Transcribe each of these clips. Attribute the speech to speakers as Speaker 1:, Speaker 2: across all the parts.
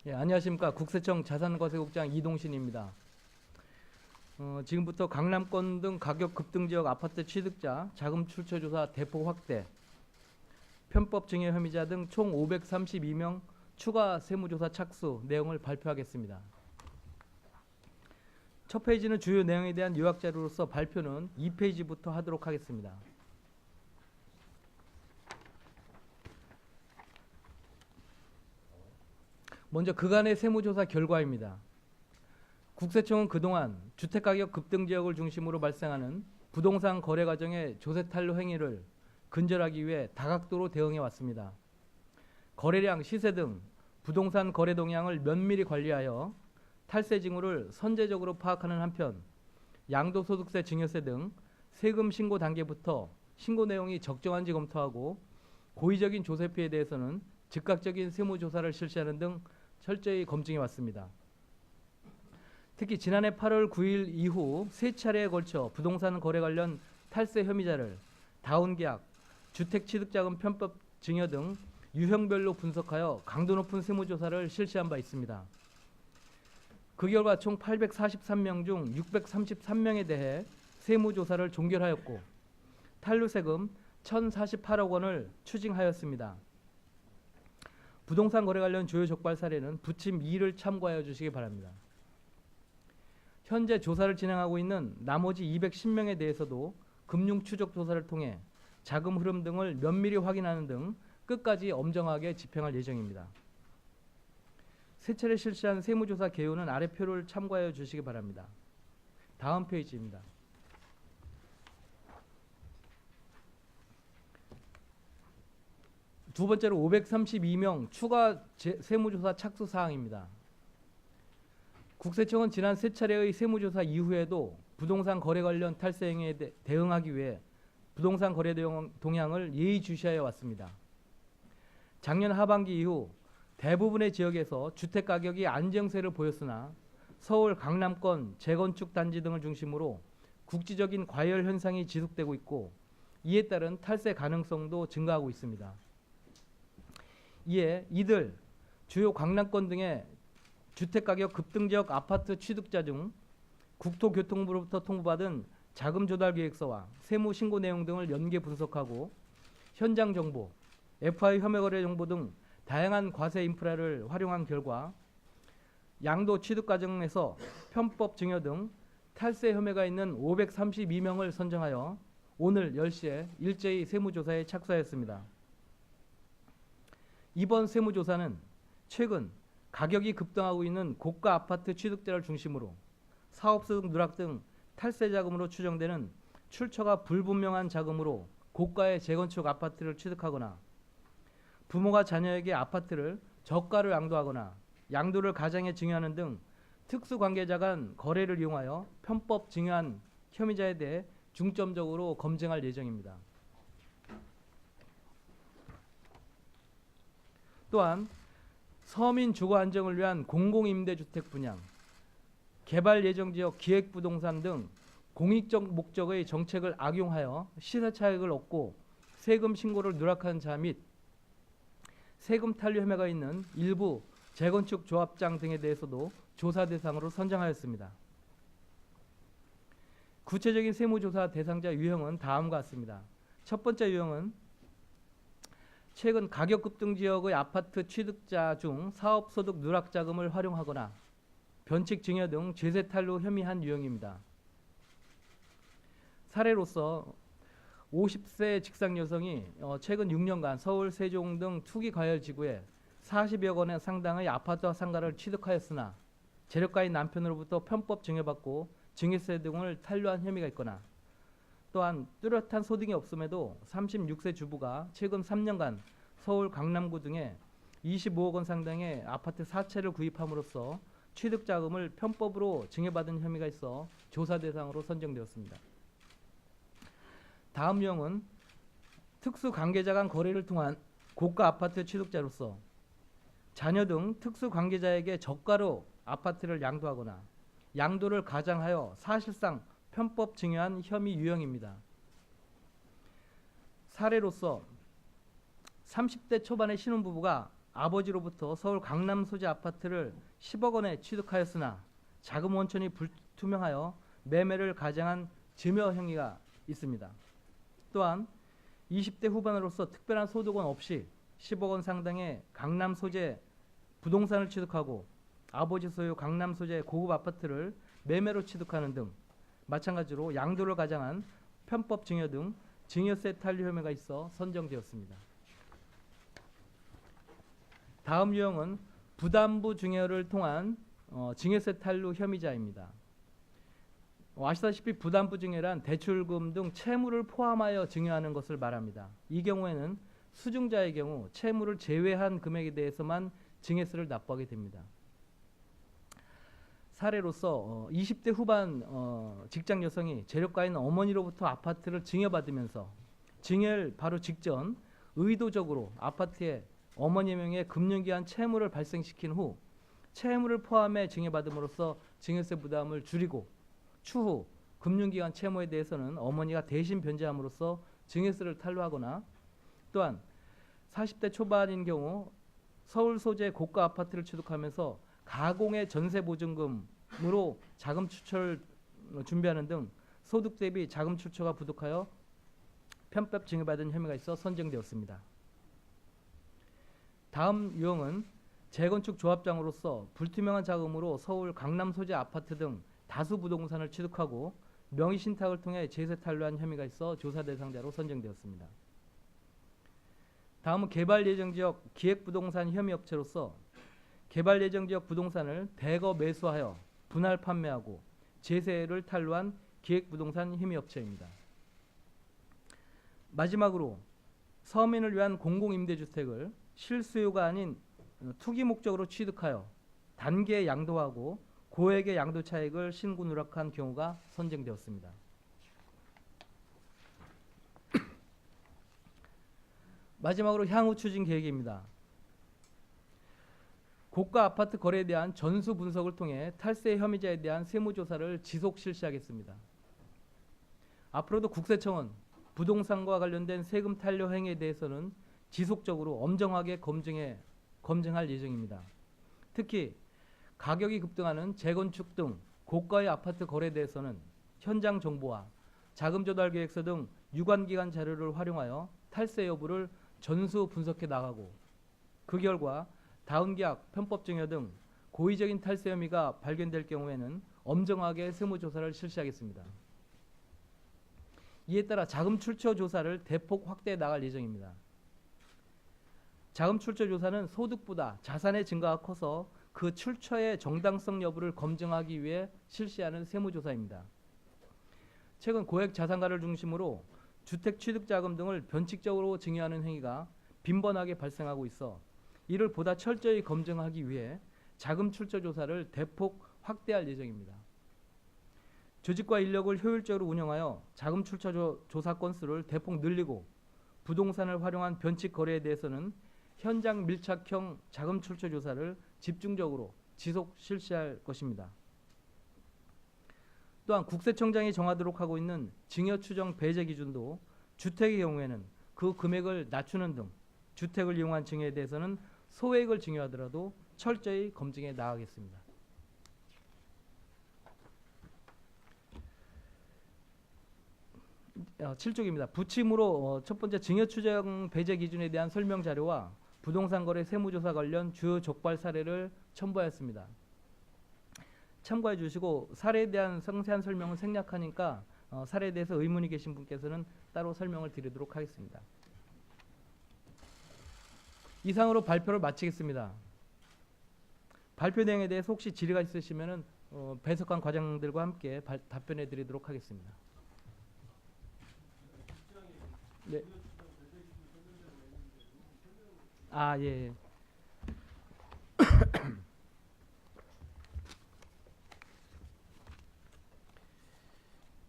Speaker 1: 예, 안녕하십니까. 국세청 자산과세국장 이동신입니다. 지금부터 강남권 등 가격 급등 지역 아파트 취득자 자금 출처 조사 대폭 확대, 편법 증여 혐의자 등 총 532명 추가 세무조사 착수 내용을 발표하겠습니다. 첫 페이지는 주요 내용에 대한 요약자료로서 발표는 2페이지부터 하도록 하겠습니다. 먼저 그간의 세무조사 결과입니다. 국세청은 그동안 주택가격 급등 지역을 중심으로 발생하는 부동산 거래 과정의 조세 탄로 행위를 근절하기 위해 다각도로 대응해 왔습니다. 거래량, 시세 등 부동산 거래 동향을 면밀히 관리하여 탈세 징후를 선제적으로 파악하는 한편 양도소득세, 증여세 등 세금 신고 단계부터 신고 내용이 적정한지 검토하고 고의적인 조세 피해에 대해서는 즉각적인 세무조사를 실시하는 등 철저히 검증해 왔습니다. 특히 지난해 8월 9일 이후 세 차례에 걸쳐 부동산 거래 관련 탈세 혐의자를 다운계약, 주택취득자금 편법 증여 등 유형별로 분석하여 강도 높은 세무조사를 실시한 바 있습니다. 그 결과 총 843명 중 633명에 대해 세무조사를 종결하였고 탄류세금 1,048억 원을 추징하였습니다. 부동산 거래 관련 주요 적발 사례는 부침 2를 참고하여 주시기 바랍니다. 현재 조사를 진행하고 있는 나머지 210명에 대해서도 금융 추적 조사를 통해 자금 흐름 등을 면밀히 확인하는 등 끝까지 엄정하게 집행할 예정입니다. 세 차례 실시한 세무조사 개요는 아래 표를 참고하여 주시기 바랍니다. 다음 페이지입니다. 두 번째로 532명 추가 세무조사 착수 사항입니다. 국세청은 지난 세 차례의 세무조사 이후에도 부동산 거래 관련 탈세 행위에 대응하기 위해 부동산 거래 동향을 예의주시하여 왔습니다. 작년 하반기 이후 대부분의 지역에서 주택가격이 안정세를 보였으나 서울 강남권 재건축 단지 등을 중심으로 국지적인 과열 현상이 지속되고 있고 이에 따른 탈세 가능성도 증가하고 있습니다. 이에 이들 주요 강남권 등의 주택가격 급등 지역 아파트 취득자 중 국토교통부로부터 통보받은 자금조달계획서와 세무신고 내용 등을 연계 분석하고 현장 정보, FI 혐의거래 정보 등 다양한 과세 인프라를 활용한 결과 양도 취득 과정에서 편법 증여 등 탈세 혐의가 있는 532명을 선정하여 오늘 10시에 일제히 세무조사에 착수하였습니다. 이번 세무조사는 최근 가격이 급등하고 있는 고가 아파트 취득자를 중심으로 사업소득 누락 등 탈세 자금으로 추정되는 출처가 불분명한 자금으로 고가의 재건축 아파트를 취득하거나 부모가 자녀에게 아파트를 저가로 양도하거나 양도를 가장에 증여하는 등 특수관계자 간 거래를 이용하여 편법 증여한 혐의자에 대해 중점적으로 검증할 예정입니다. 또한 서민 주거 안정을 위한 공공임대주택 분양, 개발 예정지역 기획부동산 등 공익적 목적의 정책을 악용하여 시세차익을 얻고 세금 신고를 누락한 자 및 세금 탄류 혐의가 있는 일부 재건축 조합장 등에 대해서도 조사 대상으로 선정하였습니다. 구체적인 세무조사 대상자 유형은 다음과 같습니다. 첫 번째 유형은 최근 가격 급등 지역의 아파트 취득자 중 사업소득 누락 자금을 활용하거나 변칙 증여 등 죄세 탈루 혐의한 유형입니다. 사례로서 50세 직상 여성이 최근 6년간 서울, 세종 등 투기 과열 지구에 40여 원의 상당의 아파트와 상가를 취득하였으나 재력가인 남편으로부터 편법 증여받고 증여세 등을 탈루한 혐의가 있거나 또한 뚜렷한 소득이 없음에도 36세 주부가 최근 3년간 서울 강남구 등에 25억 원 상당의 아파트 4채를 구입함으로써 취득자금을 편법으로 증여받은 혐의가 있어 조사 대상으로 선정되었습니다. 다음 유형은 특수관계자 간 거래를 통한 고가 아파트 취득자로서 자녀 등 특수관계자에게 저가로 아파트를 양도하거나 양도를 가장하여 사실상 편법 증여한 혐의 유형입니다. 사례로서 30대 초반의 신혼부부가 아버지로부터 서울 강남 소재 아파트를 10억 원에 취득하였으나 자금 원천이 불투명하여 매매를 가장한 증여 행위가 있습니다. 또한 20대 후반으로서 특별한 소득은 없이 10억 원 상당의 강남 소재 부동산을 취득하고 아버지 소유 강남 소재 고급 아파트를 매매로 취득하는 등 마찬가지로 양도를 가장한 편법 증여 등 증여세 탈루 혐의가 있어 선정되었습니다. 다음 유형은 부담부 증여를 통한 증여세 탈루 혐의자입니다. 아시다시피 부담부 증여란 대출금 등 채무를 포함하여 증여하는 것을 말합니다. 이 경우에는 수증자의 경우 채무를 제외한 금액에 대해서만 증여세를 납부하게 됩니다. 사례로서 20대 후반 직장 여성이 재력가인 어머니로부터 아파트를 증여받으면서 증여일 바로 직전 의도적으로 아파트에 어머니 명의 금융기한 채무를 발생시킨 후 채무를 포함해 증여받음으로써 증여세 부담을 줄이고 추후 금융기관 채무에 대해서는 어머니가 대신 변제함으로써 증여세를 탈루하거나 또한 40대 초반인 경우 서울 소재 고가 아파트를 취득하면서 가공의 전세보증금으로 자금 출처를 준비하는 등 소득 대비 자금 출처가 부족하여 편법 증여받은 혐의가 있어 선정되었습니다. 다음 유형은 재건축 조합장으로서 불투명한 자금으로 서울 강남 소재 아파트 등 다수 부동산을 취득하고 명의신탁을 통해 제세 탈루한 혐의가 있어 조사 대상자로 선정되었습니다. 다음은 개발예정지역 기획부동산 혐의업체로서 개발예정지역 부동산을 대거 매수하여 분할 판매하고 제세를 탈루한 기획부동산 혐의업체입니다. 마지막으로 서민을 위한 공공임대주택을 실수요가 아닌 투기 목적으로 취득하여 단기에 양도하고 고액의 양도 차익을 신고 누락한 경우가 선정되었습니다. 마지막으로 향후 추진 계획입니다. 고가 아파트 거래에 대한 전수 분석을 통해 탈세 혐의자에 대한 세무조사를 지속 실시하겠습니다. 앞으로도 국세청은 부동산과 관련된 세금 탈루 행위에 대해서는 지속적으로 엄정하게 검증할 예정입니다. 특히 가격이 급등하는 재건축 등 고가의 아파트 거래에 대해서는 현장 정보와 자금 조달 계획서 등 유관기관 자료를 활용하여 탈세 여부를 전수 분석해 나가고 그 결과 다운계약, 편법 증여 등 고의적인 탈세 혐의가 발견될 경우에는 엄정하게 세무조사를 실시하겠습니다. 이에 따라 자금 출처 조사를 대폭 확대해 나갈 예정입니다. 자금 출처 조사는 소득보다 자산의 증가가 커서 그 출처의 정당성 여부를 검증하기 위해 실시하는 세무조사입니다. 최근 고액 자산가를 중심으로 주택 취득자금 등을 변칙적으로 증여하는 행위가 빈번하게 발생하고 있어 이를 보다 철저히 검증하기 위해 자금 출처 조사를 대폭 확대할 예정입니다. 조직과 인력을 효율적으로 운영하여 자금 출처 조사 건수를 대폭 늘리고 부동산을 활용한 변칙 거래에 대해서는 현장 밀착형 자금 출처 조사를 집중적으로 지속 실시할 것입니다. 또한 국세청장이 정하도록 하고 있는 증여 추정 배제 기준도 주택의 경우에는 그 금액을 낮추는 등 주택을 이용한 증여에 대해서는 소액을 증여하더라도 철저히 검증해 나가겠습니다. 어, 7쪽입니다. 부침으로 첫 번째 증여 추정 배제 기준에 대한 설명 자료와 부동산 거래 세무조사 관련 주요 적발 사례를 첨부하였습니다. 참고해 주시고 사례에 대한 상세한 설명은 생략하니까 사례에 대해서 의문이 계신 분께서는 따로 설명을 드리도록 하겠습니다. 이상으로 발표를 마치겠습니다. 발표 내용에 대해서 혹시 질의가 있으시면 배석한 과장들과 함께 답변해 드리도록 하겠습니다. 네. 아, 예.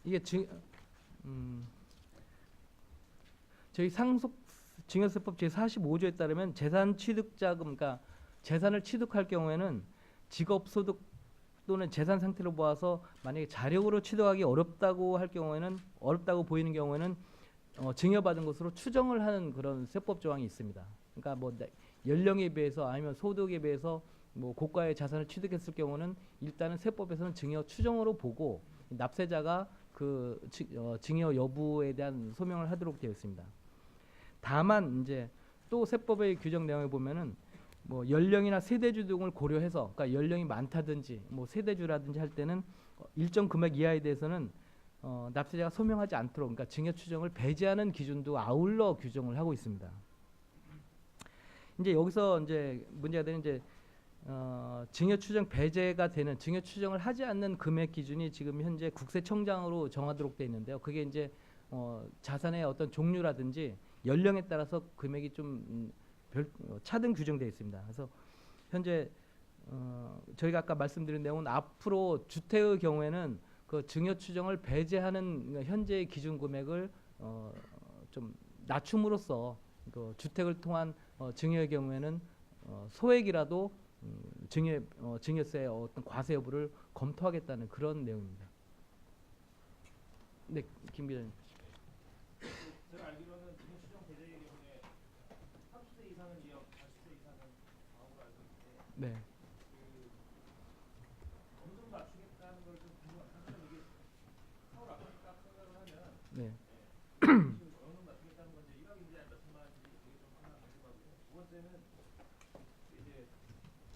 Speaker 1: 이게 저희 상속 증여세법 제45조에 따르면 재산 취득자금, 그러니까 재산을 취득할 경우에는 직업소득 또는 재산 상태를 보아서 만약에 자력으로 취득하기 어렵다고 할 경우에는 어렵다고 보이는 경우에는 증여받은 것으로 추정을 하는 그런 세법 조항이 있습니다. 그러니까 뭐 연령에 비해서 아니면 소득에 비해서 뭐 고가의 자산을 취득했을 경우는 일단은 세법에서는 증여 추정으로 보고 납세자가 그 증여 여부에 대한 소명을 하도록 되어 있습니다. 다만 이제 또 세법의 규정 내용에 보면은 뭐 연령이나 세대주 등을 고려해서, 그러니까 연령이 많다든지 뭐 세대주라든지 할 때는 일정 금액 이하에 대해서는 납세자가 소명하지 않도록, 그러니까 증여 추정을 배제하는 기준도 아울러 규정을 하고 있습니다. 이제 여기서 이제 문제가 되는 이제 증여 추정 배제가 되는, 증여 추정을 하지 않는 금액 기준이 지금 현재 국세청장으로 정하도록 되어 있는데요. 그게 이제 자산의 어떤 종류라든지 연령에 따라서 금액이 좀 차등 규정되어 있습니다. 그래서 현재 저희가 아까 말씀드린 내용은 앞으로 주택의 경우에는 그 증여 추정을 배제하는 현재의 기준 금액을 좀 낮춤으로써 그 주택을 통한 증여의 경우에는 소액이라도 증여세의 어떤 과세 여부를 검토하겠다는 그런 내용입니다. 네, 김 기자님.
Speaker 2: 제가 알기로는 증여 추정 배제의 경우에 30세 이상은 2억, 40세 이상은 4억으로 알고 있는데
Speaker 1: 네.
Speaker 2: 어느 정도 낮추겠다는 걸 좀 궁금한. 사실은 이게 서울 아파트값 생각을 하면
Speaker 1: 네.
Speaker 2: 지금 어느 정도 낮추겠다는 건지 1억인지 아니면 몇천만 원인지 그게 좀 하나 궁금하고요. 두 번째는 이제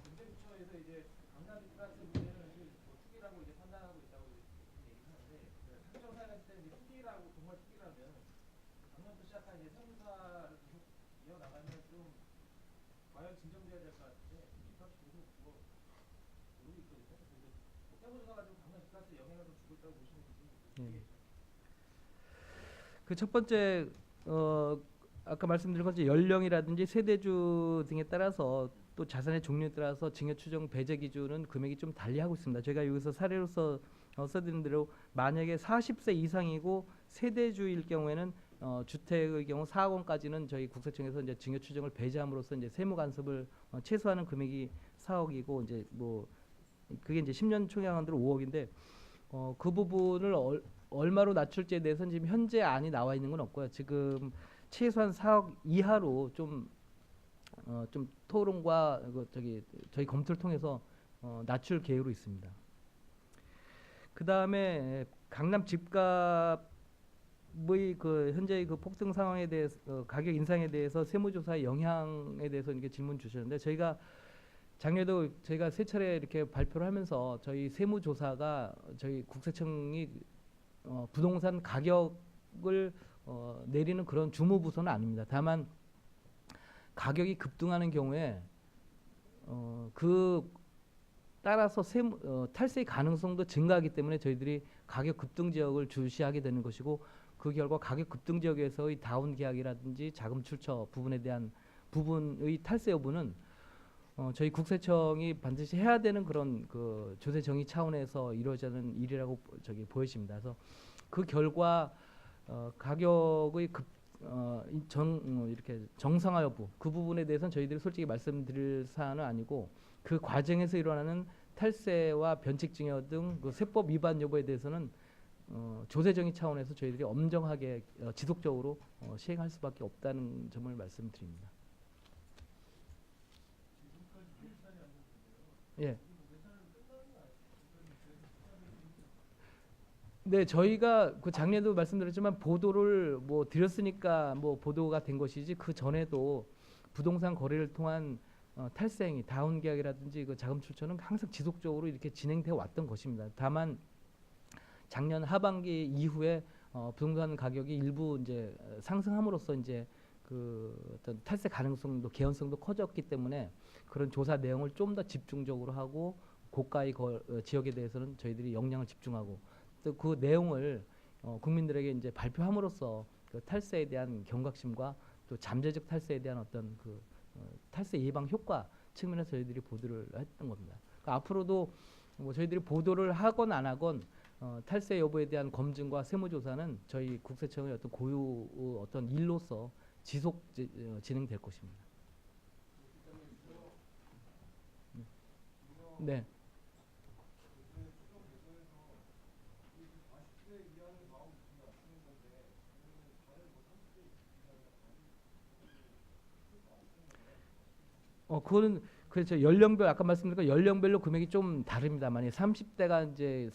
Speaker 2: 경제부처에서 이제 강남가세 문제는 뭐 투기라고 이제 판단하고 있다고 얘기를 하는데, 상정사에 갔을 때 이제 투기라고 정말 투기라면 작년부터 시작한 이제 세무사를 계속 이어나가면 좀 과연 진정돼야 될 것 같은데 집값이 계속 뭐 오르고 있거든요. 그래서 세무조사가 좀 강남 집값에 영향을 좀 주고 있다고 보시는 건지.
Speaker 1: 그 첫 번째 아까 말씀드린 것처럼 연령이라든지 세대주 등에 따라서 또 자산의 종류에 따라서 증여 추정 배제 기준은 금액이 좀 달리하고 있습니다. 제가 여기서 사례로서 써드린 대로 만약에 40세 이상이고 세대주일 경우에는 주택의 경우 4억 원까지는 저희 국세청에서 이제 증여 추정을 배제함으로써 이제 세무 간섭을 최소화하는 금액이 4억이고 이제 뭐 그게 이제 10년 총량한대로 5억인데 그 부분을 얼마로 낮출지에 대해서는 지금 현재 안이 나와 있는 건 없고요. 지금 최소한 4억 이하로 좀 토론과 저희 검토를 통해서 낮출 계획으로 있습니다. 그 다음에 강남 집값의 그 현재 그 폭등 상황에 대해서 가격 인상에 대해서 세무조사의 영향에 대해서 이렇게 질문 주셨는데 저희가 작년에도 저희가 세 차례 이렇게 발표를 하면서 저희 세무조사가 저희 국세청이 부동산 가격을 내리는 그런 주무부서는 아닙니다. 다만 가격이 급등하는 경우에 그 따라서 탈세의 가능성도 증가하기 때문에 저희들이 가격 급등 지역을 주시하게 되는 것이고, 그 결과 가격 급등 지역에서의 다운 계약이라든지 자금 출처 부분에 대한 부분의 탈세 여부는 저희 국세청이 반드시 해야 되는 그런 그 조세 정의 차원에서 이루어지는 일이라고 보여집니다. 그래서 그 결과 가격의 이렇게 정상화 여부 그 부분에 대해서는 저희들이 솔직히 말씀드릴 사안은 아니고, 그 과정에서 일어나는 탈세와 변칙증여 등 그 세법 위반 여부에 대해서는 조세정의 차원에서 저희들이 엄정하게 지속적으로 시행할 수밖에 없다는 점을 말씀드립니다. 예. 네, 저희가 그 작년에도 말씀드렸지만 보도를 뭐 드렸으니까 뭐 보도가 된 것이지, 그 전에도 부동산 거래를 통한 탈세 행위, 다운 계약이라든지 그 자금 출처는 항상 지속적으로 이렇게 진행되어 왔던 것입니다. 다만 작년 하반기 이후에 부동산 가격이 일부 이제 상승함으로써 이제 그 어떤 탈세 가능성도 개연성도 커졌기 때문에 그런 조사 내용을 좀 더 집중적으로 하고 고가의 지역에 대해서는 저희들이 역량을 집중하고 또 그 내용을 국민들에게 이제 발표함으로써 그 탈세에 대한 경각심과 또 잠재적 탈세에 대한 어떤 그 탈세 예방 효과 측면에서 저희들이 보도를 했던 겁니다. 그러니까 앞으로도 뭐 저희들이 보도를 하건 안 하건 탈세 여부에 대한 검증과 세무조사는 저희 국세청의 어떤 고유 어떤 일로서 지속 진행될 것입니다. 네. 그거는 그렇죠. 연령별 아까 말씀드린 거 연령별로 금액이 좀 다릅니다. 만약 30대가 이제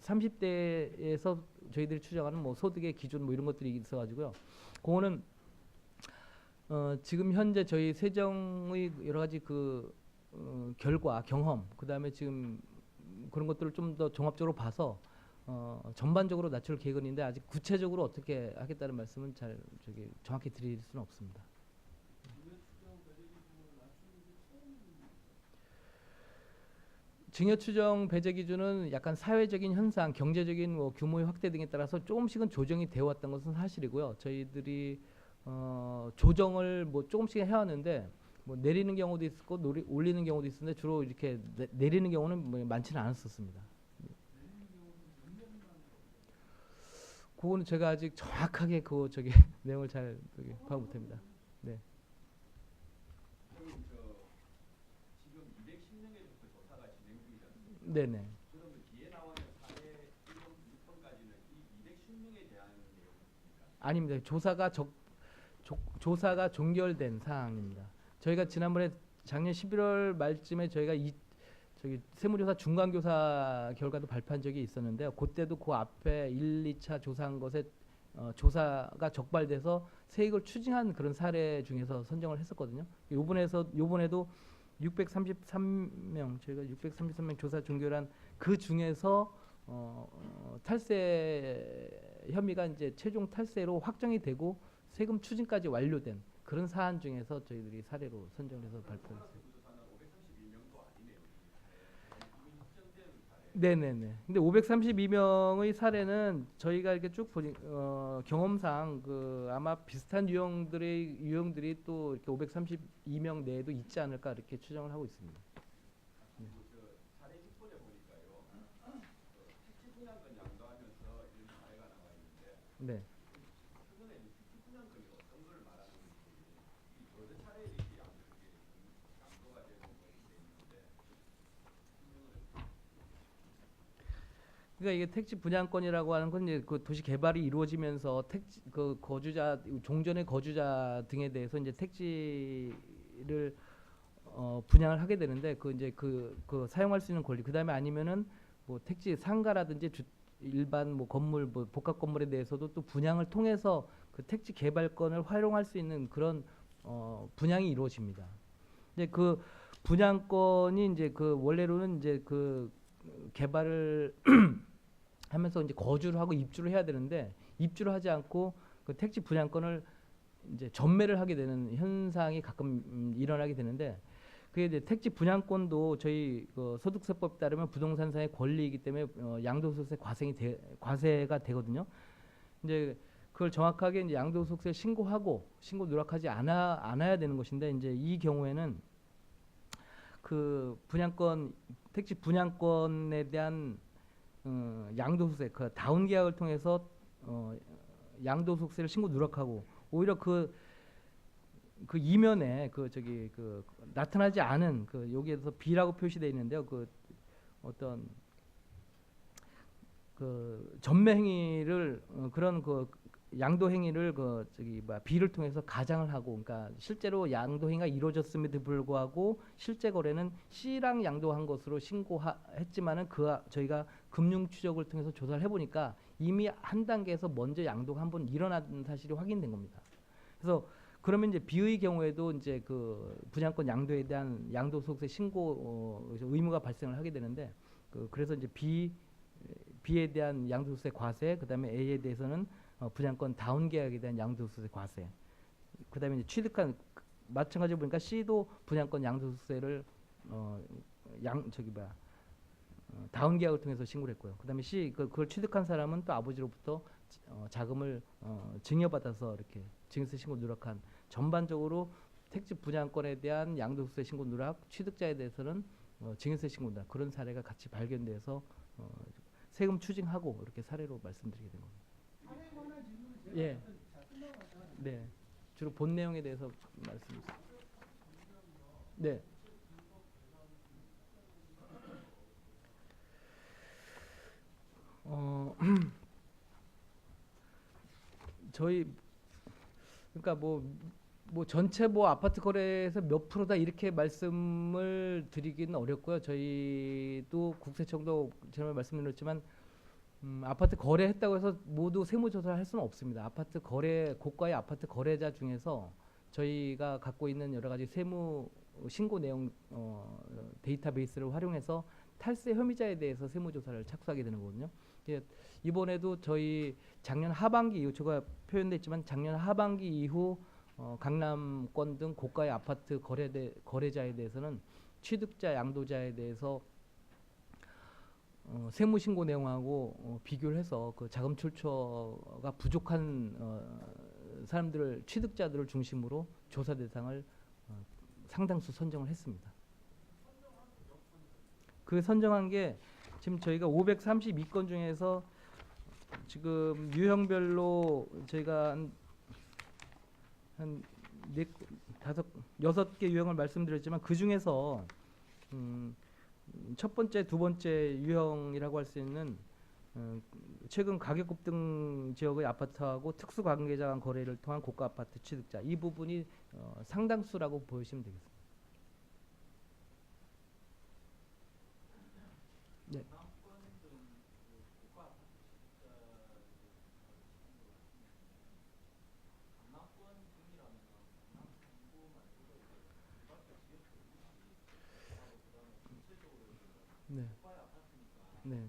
Speaker 1: 30대에서 저희들이 추정하는 뭐 소득의 기준 뭐 이런 것들이 있어 가지고요. 그거는 지금 현재 저희 세정의 여러 가지 결과, 경험, 그다음에 지금 그런 것들을 좀 더 종합적으로 봐서 전반적으로 낮출 계획은 있는데 아직 구체적으로 어떻게 하겠다는 말씀은 잘 정확히 드릴 수는 없습니다. 증여 추정 배제 기준은 약간 사회적인 현상, 경제적인 뭐 규모의 확대 등에 따라서 조금씩은 조정이 되어 왔던 것은 사실이고요. 저희들이 조정을 뭐 조금씩 해왔는데 뭐 내리는 경우도 있었고 올리는 경우도 있었는데 주로 이렇게 내리는 경우는 뭐 많지는 않았었습니다. 그거는 제가 아직 정확하게 내용을 잘 파악 못합니다. 네,
Speaker 2: 지금 210명에서부터 조사가 진행 중이지 않습니까?
Speaker 1: 네네.
Speaker 2: 그러면 뒤에 나오는 사례 1번까지는 이 210명에 대한 내용입니까?
Speaker 1: 아닙니다. 조사가 종결된 사항입니다. 저희가 지난번에 작년 11월 말쯤에 저희가 세무조사 중간교사 결과도 발표한 적이 있었는데요. 그때도 그 앞에 1, 2차 조사한 것에 조사가 적발돼서 세액을 추징한 그런 사례 중에서 선정을 했었거든요. 요번에도 633명 저희가 633명 조사 종결한 그 중에서 탈세 혐의가 이제 최종 탈세로 확정이 되고 세금 추징까지 완료된 그런 사안 중에서 저희들이 사례로 선정해서 발표했어요. 네네네. 근데 532명의 사례는 저희가 이렇게 쭉 보니 경험상 아마 비슷한 유형들이 또 이렇게 532명 내에도 있지 않을까 이렇게 추정을 하고 있습니다.
Speaker 2: 사례 6번에 보니까요. 택지 분양권 양도하면서 이런 사례가 나와 있는데
Speaker 1: 네.
Speaker 2: 최근에 택지 분양권이 어떤 걸 말하는 건지 여러 차례 이렇게 양도가 되는 거에 있는데
Speaker 1: 그러니까 이게 택지 분양권이라고 하는 건 이제 그 도시 개발이 이루어지면서 택지 거주자 종전의 거주자 등에 대해서 이제 택지를 분양을 하게 되는데 이제 사용할 수 있는 권리 그다음에 아니면은 뭐 택지 상가라든지 일반 뭐 건물 뭐 복합 건물에 대해서도 또 분양을 통해서 그 택지 개발권을 활용할 수 있는 그런 분양이 이루어집니다. 근데 그 분양권이 이제 원래로는 이제 개발을 하면서 이제 거주를 하고 입주를 해야 되는데 입주를 하지 않고 그 택지 분양권을 이제 전매를 하게 되는 현상이 가끔 일어나게 되는데 그게 이제 택지 분양권도 저희 소득세법에 따르면 부동산사의 권리이기 때문에 양도소득세 과세가 되거든요. 이제 그걸 정확하게 이제 양도소득세 신고 누락하지 않아야 되는 것인데 이제 이 경우에는 택지 분양권에 대한 양도소득세 다운 계약을 통해서 양도소득세를 신고 누락하고 오히려 이면에 나타나지 않은 여기에서 B라고 표시되어 있는데요. 어떤 전매 행위를 그런 양도 행위를 B를 통해서 가장을 하고 그러니까 실제로 양도 행위가 이루어졌음에도 불구하고 실제 거래는 C랑 양도한 것으로 신고했지만은 저희가 금융 추적을 통해서 조사를 해보니까 이미 한 단계에서 먼저 양도가 한번 일어난 사실이 확인된 겁니다. 그래서 그러면 이제 B의 경우에도 이제 분양권 양도에 대한 양도소득세 신고 의무가 발생을 하게 되는데 그래서 이제 B에 대한 양도소득세 과세, 그다음에 A에 대해서는 분양권 다운 계약에 대한 양도소득세 과세, 그다음에 이제 마찬가지로 보니까 C도 분양권 양도소득세를 다운 계약을 통해서 신고를 했고요. 그다음에 그걸 취득한 사람은 또 아버지로부터 자금을 증여받아서 이렇게 증여세 신고 누락한 전반적으로 택지 분양권에 대한 양도소득세 신고 누락, 취득자에 대해서는 증여세 신고 누락 그런 사례가 같이 발견돼서 세금 추징하고 이렇게 사례로 말씀드리게 된 겁니다. 예. 네. 주로 본 내용에 대해서 말씀드립니다. 네. 저희 그러니까 뭐 뭐 전체 뭐 아파트 거래에서 몇 프로다 이렇게 말씀을 드리기는 어렵고요. 저희도 국세청도 지난번에 말씀드렸지만 아파트 거래했다고 해서 모두 세무조사를 할 수는 없습니다. 아파트 거래 고가의 아파트 거래자 중에서 저희가 갖고 있는 여러 가지 세무 신고 내용 데이터베이스를 활용해서 탈세 혐의자에 대해서 세무조사를 착수하게 되는 거거든요. 예, 이번에도 저희 작년 하반기 이후 제가 표현돼 있지만 작년 하반기 이후 강남권 등 고가의 아파트 거래자에 대해서는 취득자 양도자에 대해서 세무 신고 내용하고 비교를 해서 그 자금 출처가 부족한 사람들을 취득자들을 중심으로 조사 대상을 상당수 선정을 했습니다. 그 선정한 게 지금 저희가 532건 중에서 지금 유형별로 저희가 한 여섯 개 유형을 말씀드렸지만 그 중에서 첫 번째, 두 번째 유형이라고 할 수 있는 최근 가격 급등 지역의 아파트하고 특수 관계자 간 거래를 통한 고가 아파트 취득자 이 부분이 상당수라고 보시면 되겠습니다. 네. 네. 네.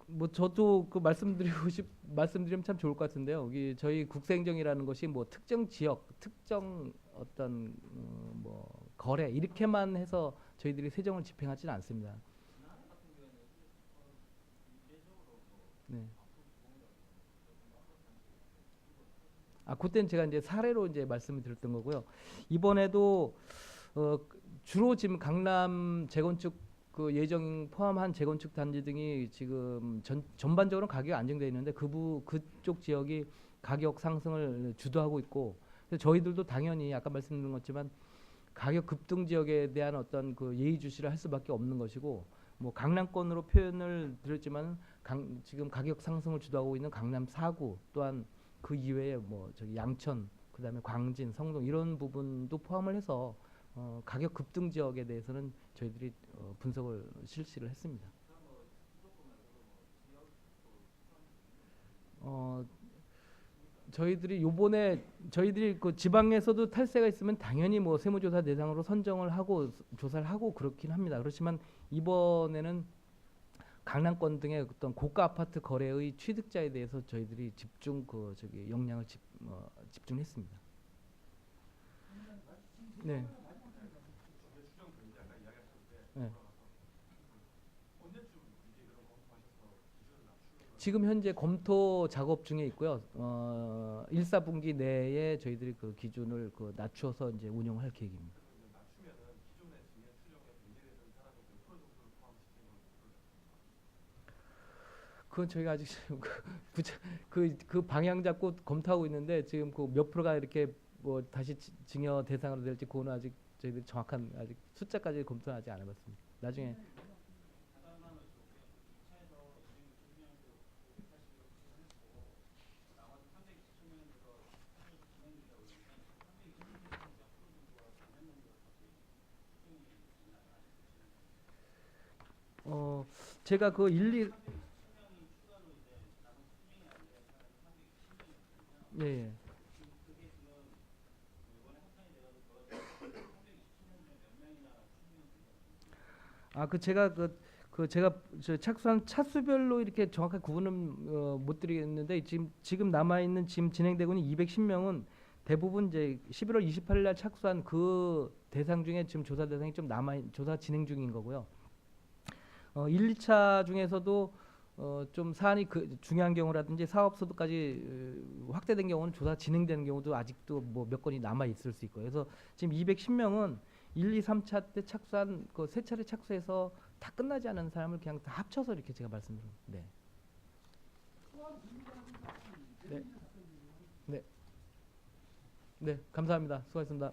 Speaker 1: 뭐 저도 그 말씀드리면 참 좋을 것 같은데요. 여기 저희 국세행정이라는 것이 뭐 특정 지역, 특정 어떤 뭐 거래 이렇게만 해서 저희들이 세정을 집행하지는 않습니다. 네. 그때는 제가 이제 사례로 이제 말씀을 드렸던 거고요. 이번에도 주로 지금 강남 재건축 그 예정 포함한 재건축 단지 등이 지금 전반적으로 가격이 안정되어 있는데 그쪽 지역이 가격 상승을 주도하고 있고 그래서 저희들도 당연히 아까 말씀드린 것지만 가격 급등 지역에 대한 어떤 그 예의주시를 할 수밖에 없는 것이고 뭐 강남권으로 표현을 드렸지만 지금 가격 상승을 주도하고 있는 강남 4구 또한 그 이외에 뭐 저기 양천 그다음에 광진 성동 이런 부분도 포함을 해서 가격 급등 지역에 대해서는 저희들이 분석을 실시를 했습니다. 저희들이 요번에 저희들이 그 지방에서도 탈세가 있으면 당연히 뭐 세무조사 대상으로 선정을 하고 조사를 하고 그렇긴 합니다. 그렇지만 이번에는 강남권 등의 어떤 고가 아파트 거래의 취득자에 대해서 저희들이 집중 역량을 집중했습니다. 네. 네. 지금 현재 검토 작업 중에 있고요. 1, 4분기 내에 저희들이 그 기준을 낮춰서 이제 운영할 계획입니다. 그건 저희가 아직 그 방향 잡고 검토하고 있는데 지금 그 몇 프로가 이렇게 뭐 다시 증여 대상으로 될지 그거는 아직 저희들이 정확한 아직 숫자까지 검토하지 않아봤습니다. 나중에 제가 그 1, 2 네. 제가 저 착수한 차수별로 이렇게 정확하게 구분은 못 드리겠는데 지금 남아 있는 지금 진행되고 있는 210명은 대부분 이제 11월 28일 날 착수한 그 대상 중에 지금 조사 대상이 좀 조사 진행 중인 거고요. 1, 2차 중에서도 좀 사안이 중요한 경우라든지 사업소득까지 확대된 경우는 조사 진행되는 경우도 아직도 뭐 몇 건이 남아 있을 수 있고요. 그래서 지금 210명은 1, 2, 3차 때 착수한 그 세 차례 착수해서 다 끝나지 않은 사람을 그냥 다 합쳐서 이렇게 제가 말씀드립니다. 네. 네. 네. 네. 감사합니다. 수고하셨습니다.